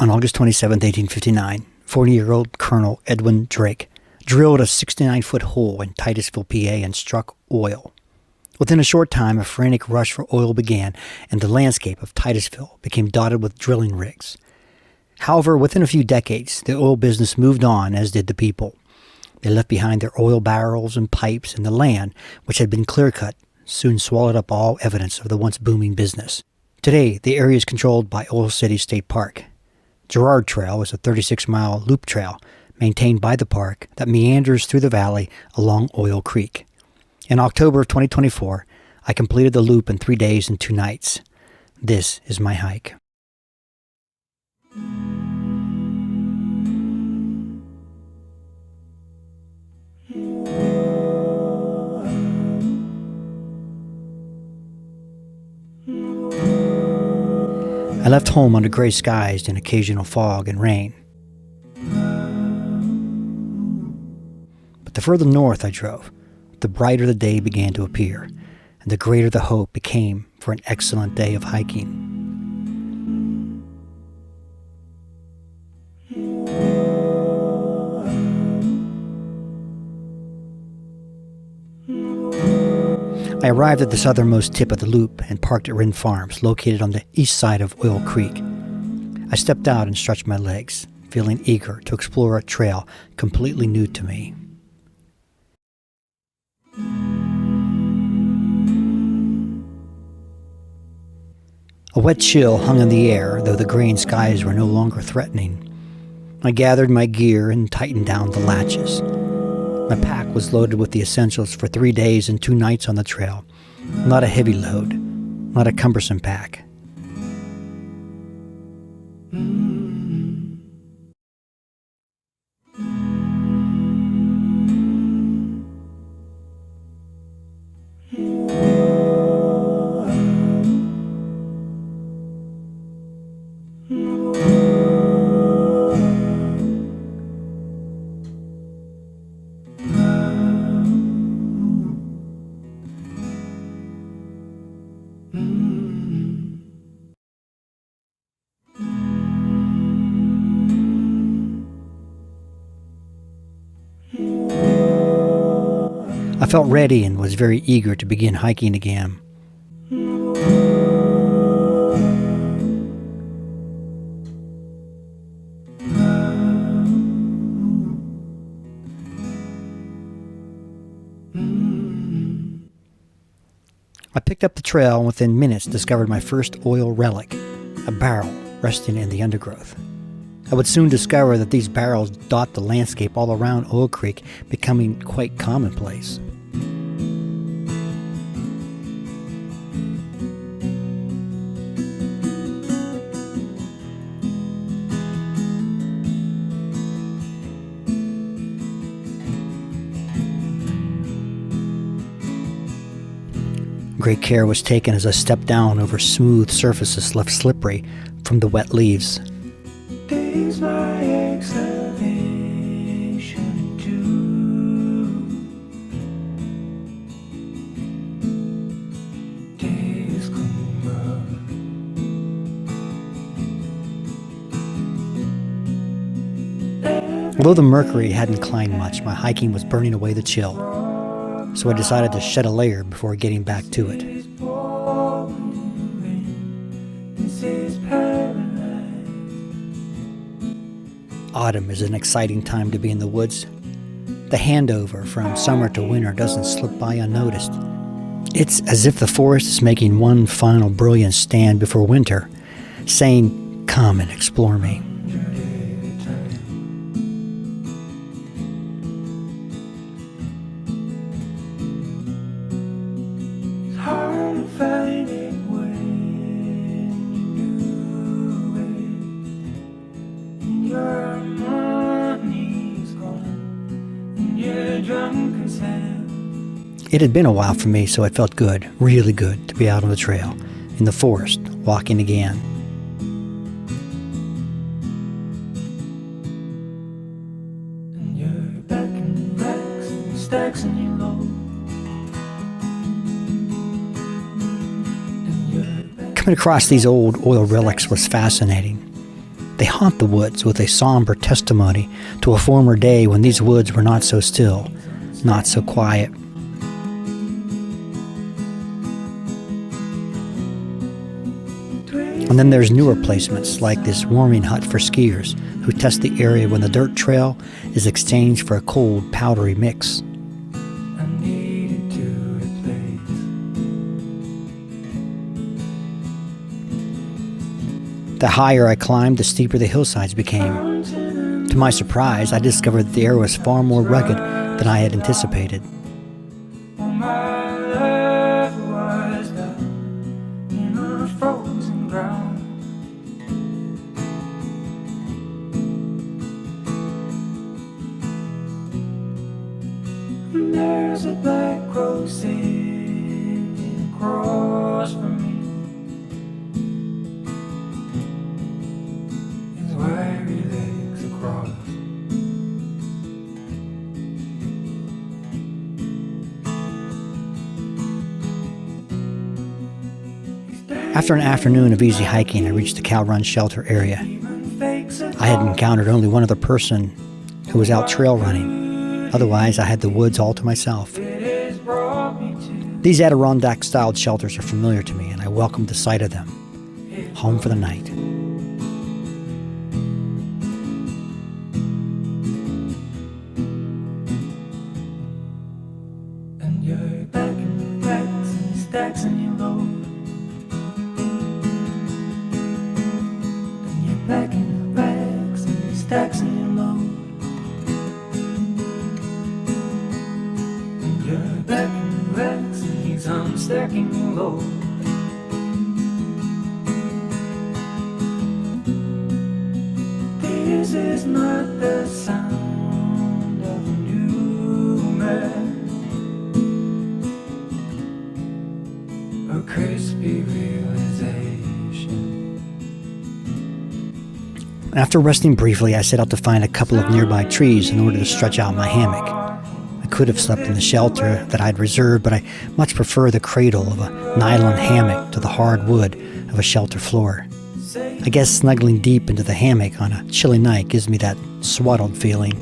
On August 27, 1859, 40-year-old Colonel Edwin Drake drilled a 69-foot hole in Titusville, PA, and struck oil. Within a short time, a frantic rush for oil began, and the landscape of Titusville became dotted with drilling rigs. However, within a few decades, the oil business moved on, as did the people. They left behind their oil barrels and pipes, and the land, which had been clear-cut, soon swallowed up all evidence of the once booming business. Today, the area is controlled by Oil City State Park. Gerard Trail is a 36-mile loop trail maintained by the park that meanders through the valley along Oil Creek. In October of 2024, I completed the loop in 3 days and 2 nights. This is my hike. I left home under gray skies and occasional fog and rain. But the further north I drove, the brighter the day began to appear, and the greater the hope became for an excellent day of hiking. I arrived at the southernmost tip of the loop and parked at Wren Farms, located on the east side of Oil Creek. I stepped out and stretched my legs, feeling eager to explore a trail completely new to me. A wet chill hung in the air, though the gray and skies were no longer threatening. I gathered my gear and tightened down the latches. My pack was loaded with the essentials for 3 days and 2 nights on the trail. Not a heavy load, not a cumbersome pack. I felt ready and was very eager to begin hiking again. I picked up the trail and within minutes discovered my first oil relic, a barrel resting in the undergrowth. I would soon discover that these barrels dot the landscape all around Oil Creek, becoming quite commonplace. Great care was taken as I stepped down over smooth surfaces left slippery from the wet leaves. Days my exhalation too. Days come rough. Although the mercury hadn't climbed much, my hiking was burning away the chill, so I decided to shed a layer before getting back to it. Autumn is an exciting time to be in the woods. The handover from summer to winter doesn't slip by unnoticed. It's as if the forest is making one final brilliant stand before winter, saying, "Come and explore me." It had been a while for me, so it felt good, really good, to be out on the trail, in the forest, walking again. And you're back in racks and stacks and you low. Coming across these old oil relics was fascinating. They haunt the woods with a somber testimony to a former day when these woods were not so still, not so quiet. And then there's newer placements like this warming hut for skiers who test the area when the dirt trail is exchanged for a cold, powdery mix. I needed to replace. The higher I climbed, the steeper the hillsides became. To my surprise, I discovered that the air was far more rugged than I had anticipated. My love was down in a frozen ground. And there's a black crow sitting across from me. His wiry legs across. After an afternoon of easy hiking, I reached the cow run shelter area. I had encountered only one other person who was out trail running. Otherwise, I had the woods all to myself. These Adirondack-styled shelters are familiar to me, and I welcomed the sight of them. Home for the night. And you're back in the racks and stacks and you load. And you're back in the racks and stacks and you load. And you're back in the racks and he's unstacking you load. This is not the sound of a new man. A crispy realization. After resting briefly, I set out to find a couple of nearby trees in order to stretch out my hammock. I could have slept in the shelter that I'd reserved, but I much prefer the cradle of a nylon hammock to the hard wood of a shelter floor. I guess snuggling deep into the hammock on a chilly night gives me that swaddled feeling.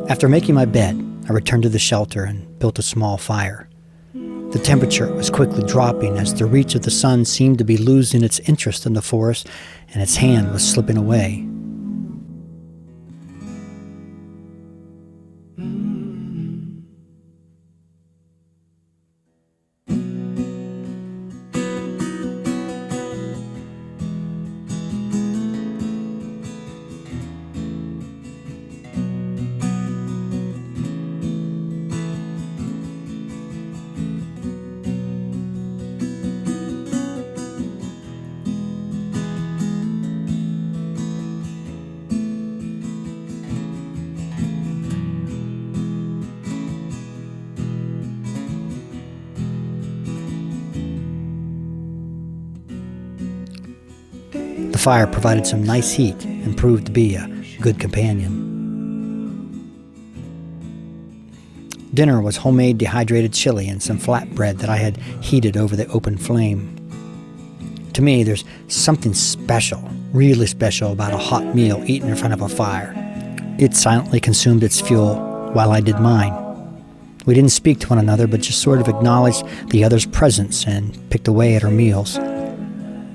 After making my bed, I returned to the shelter and built a small fire. The temperature was quickly dropping as the reach of the sun seemed to be losing its interest in the forest and its hand was slipping away. The fire provided some nice heat and proved to be a good companion. Dinner was homemade dehydrated chili and some flatbread that I had heated over the open flame. To me, there's something special, really special about a hot meal eaten in front of a fire. It silently consumed its fuel while I did mine. We didn't speak to one another, but just sort of acknowledged the other's presence and picked away at our meals.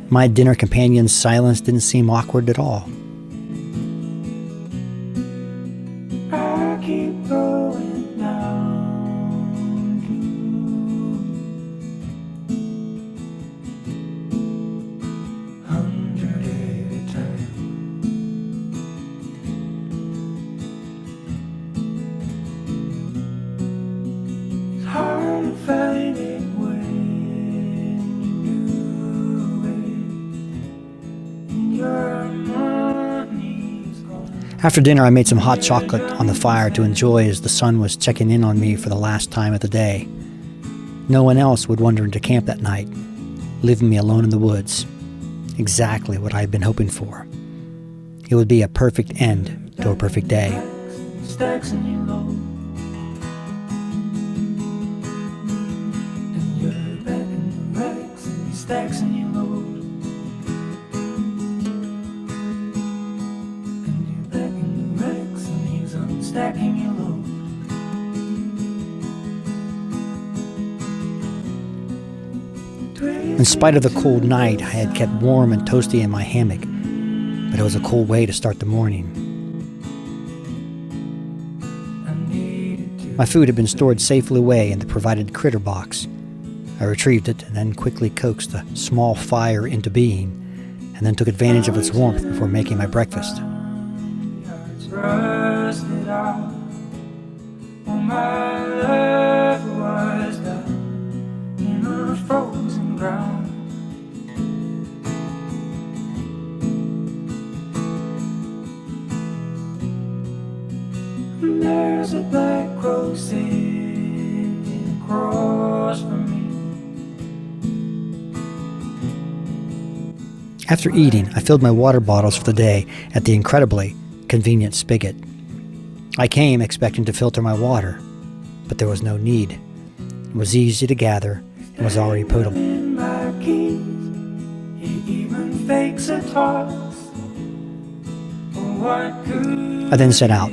My dinner companion's silence didn't seem awkward at all. I keep going down to 100 at a time. It's hard to find it when you do it, and your money's gone. After dinner, I made some hot chocolate on the fire to enjoy as the sun was checking in on me for the last time of the day. No one else would wander into camp that night. leaving me alone in the woods. Exactly what I had been hoping for. It would be a perfect end to a perfect day. Stacks in your load, and you're back in the racks and stacks in your load, and you're back in the racks and he's unstacking your load. In spite of the cold night, I had kept warm and toasty in my hammock, but it was a cold way to start the morning. My food had been stored safely away in the provided critter box. I retrieved it and then quickly coaxed a small fire into being, and then took advantage of its warmth before making my breakfast. It's rusted out. All my love was down in a frozen ground. And there's a black crow sitting across from me. After eating, I filled my water bottles for the day at the incredibly convenient spigot. I came expecting to filter my water, but there was no need. It was easy to gather and was already potable. In my keys, he even fakes a toss. What could I then set out.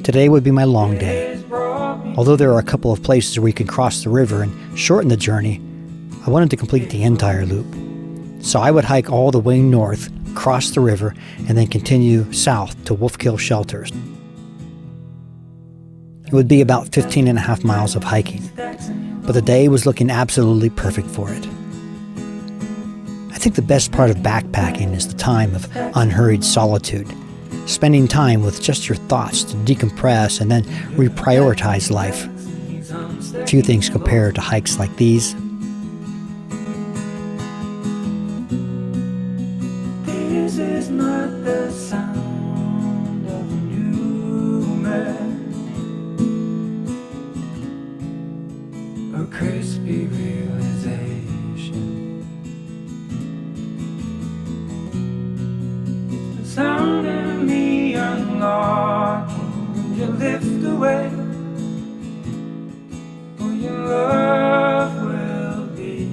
Today would be my long day. has brought me? Although there are a couple of places where you can cross the river and shorten the journey, I wanted to complete the entire loop. So I would hike all the way north, cross the river, and then continue south to Wolfkill Shelters. It would be about 15 and a half miles of hiking, but the day was looking absolutely perfect for it. I think the best part of backpacking is the time of unhurried solitude, spending time with just your thoughts to decompress and then reprioritize life. Few things compare to hikes like these. This is not the sound of a new man, a crispy realization. It's the sound of me unlocking your lift away, for your love will be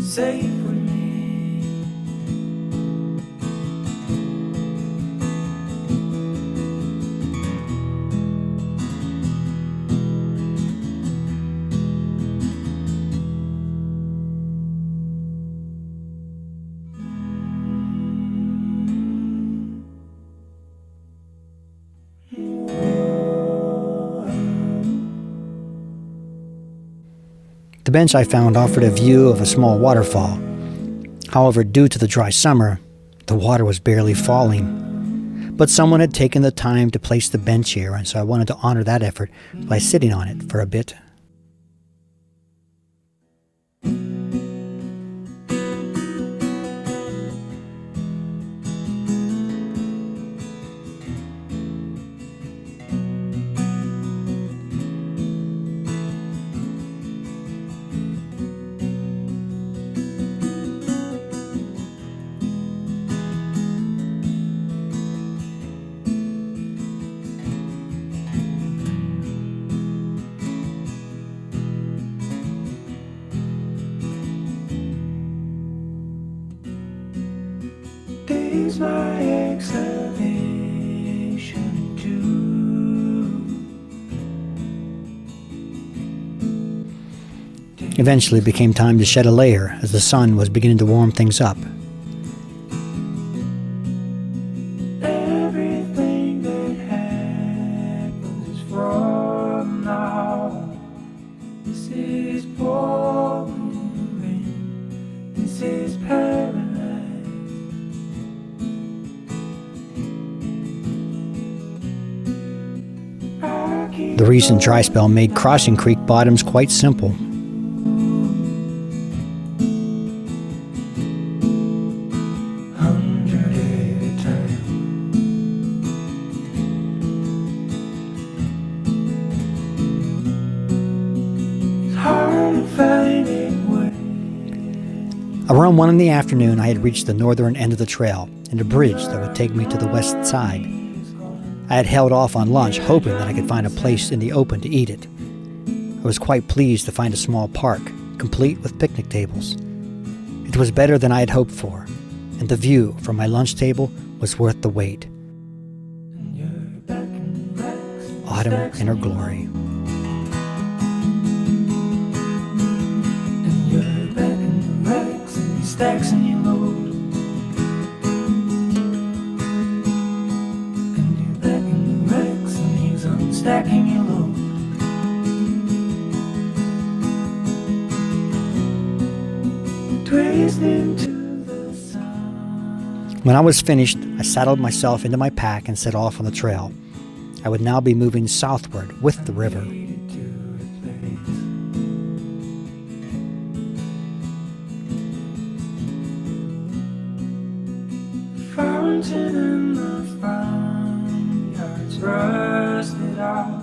safe with me. The bench I found offered a view of a small waterfall. However, due to the dry summer, the water was barely falling. But someone had taken the time to place the bench here, and so I wanted to honor that effort by sitting on it for a bit. Is my exhalation too? Eventually, it became time to shed a layer as the sun was beginning to warm things up. Everything that happens is from now. This is pouring rain. This is paradise. The recent dry spell made crossing creek bottoms quite simple. Around 1 in the afternoon, I had reached the northern end of the trail and a bridge that would take me to the west side. I had held off on lunch, hoping that I could find a place in the open to eat it. I was quite pleased to find a small park, complete with picnic tables. It was better than I had hoped for, and the view from my lunch table was worth the wait. Autumn in her glory. And you're back in the racks and your stacks and your load. And you're back in the racks and he's unstacking your load. Twisting to the sun. When I was finished, I saddled myself into my pack and set off on the trail. I would now be moving southward with the river. Fountain in the farmyard's rusted out.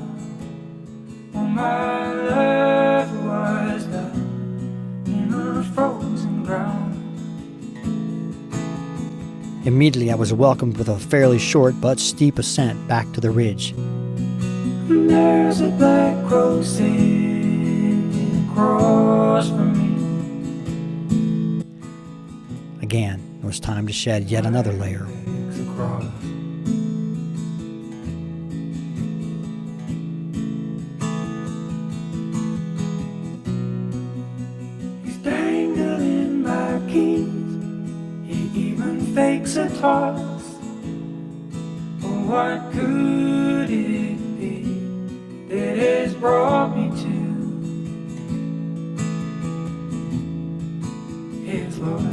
Oh, my love was down in a frozen ground. Immediately, I was welcomed with a fairly short but steep ascent back to the ridge. And there's a black crow sitting across from me. Again, it was time to shed yet another layer. Legs across. He's dangling my keys. He even fakes a toss. Oh, what could it be that has brought me to his loss?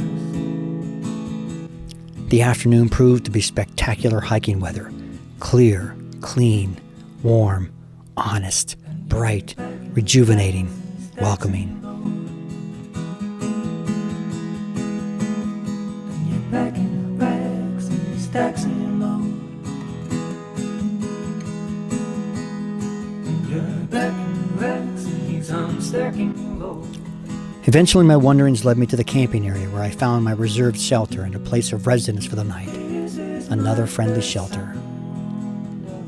The afternoon proved to be spectacular hiking weather. Clear, clean, warm, honest, bright, rejuvenating, welcoming. And you're back in the racks and your stacks and your load. And you're back in the racks and he's unstacking your load. Eventually, my wanderings led me to the camping area where I found my reserved shelter and a place of residence for the night. Another friendly shelter.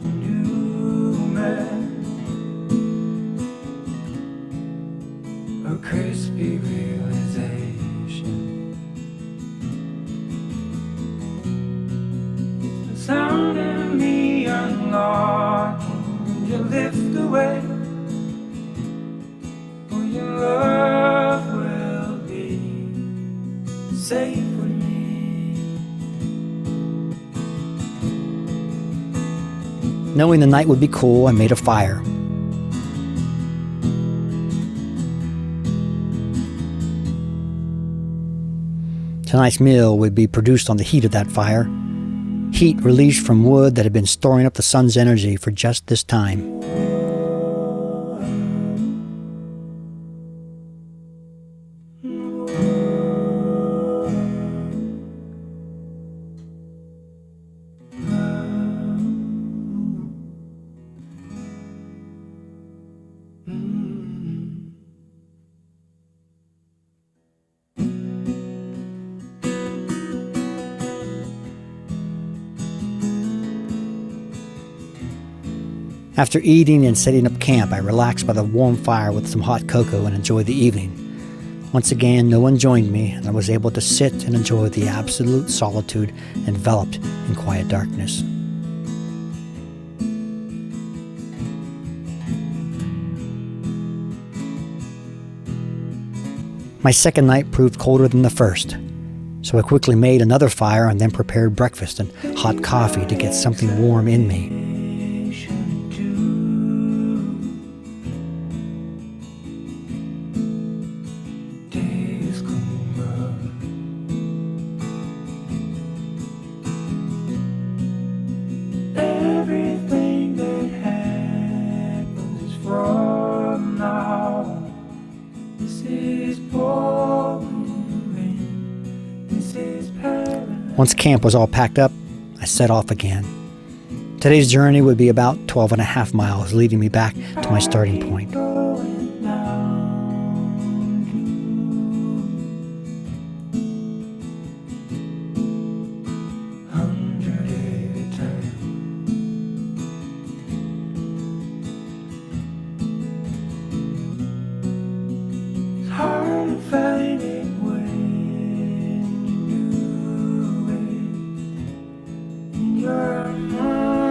New man, a crispy realization. The sound of me unlocking, you lift away. Oh, your love will be safe with me. Knowing the night would be cool, I made a fire. Tonight's meal would be produced on the heat of that fire. Heat released from wood that had been storing up the sun's energy for just this time. After eating and setting up camp, I relaxed by the warm fire with some hot cocoa and enjoyed the evening. Once again, no one joined me, and I was able to sit and enjoy the absolute solitude enveloped in quiet darkness. My second night proved colder than the first, so I quickly made another fire and then prepared breakfast and hot coffee to get something warm in me. Once camp was all packed up, I set off again. Today's journey would be about 12.5 miles, leading me back to my starting point.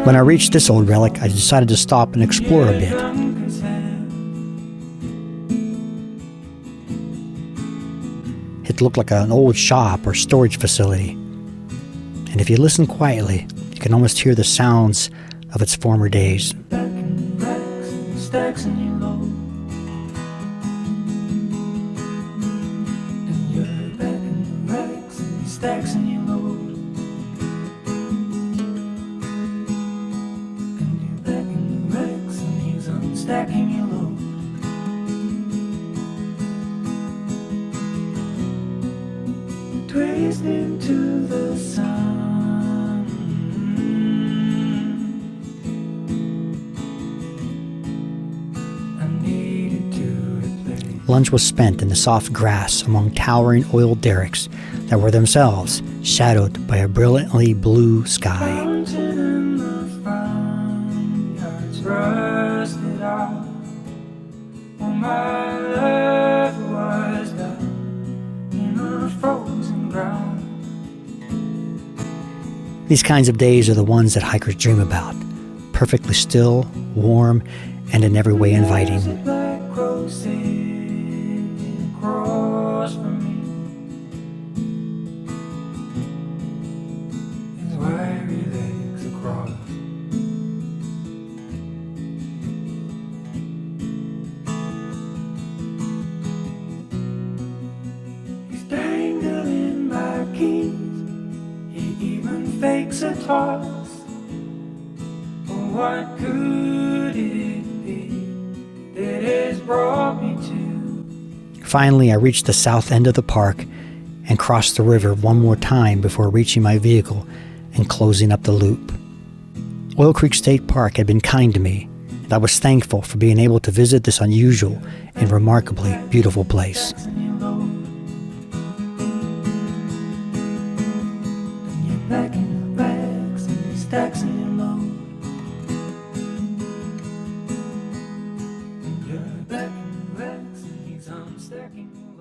When I reached this old relic, I decided to stop and explore a bit. It looked like an old shop or storage facility. And if you listen quietly, you can almost hear the sounds of its former days. Back in the racks and stacks in your load. And you're back in the racks and stacks in your load. And you're back in the racks and he's unstacking your load. Twisted to the sun. Lunch was spent in the soft grass among towering oil derricks that were themselves shadowed by a brilliantly blue sky. Fountain in the front yard's rusted out. Oh, my love was down in a frozen ground. These kinds of days are the ones that hikers dream about. Perfectly still, warm, and in every way inviting. There's a black crow sitting across from me. His wiry legs across. He's dangling my keys. He even fakes a toss. What could it be that has brought me to? Finally, I reached the south end of the park and crossed the river one more time before reaching my vehicle and closing up the loop. Oil Creek State Park had been kind to me, and I was thankful for being able to visit this unusual and remarkably beautiful place. Back in the bags and stacks in your load. You're back in the racks and he's unstacking your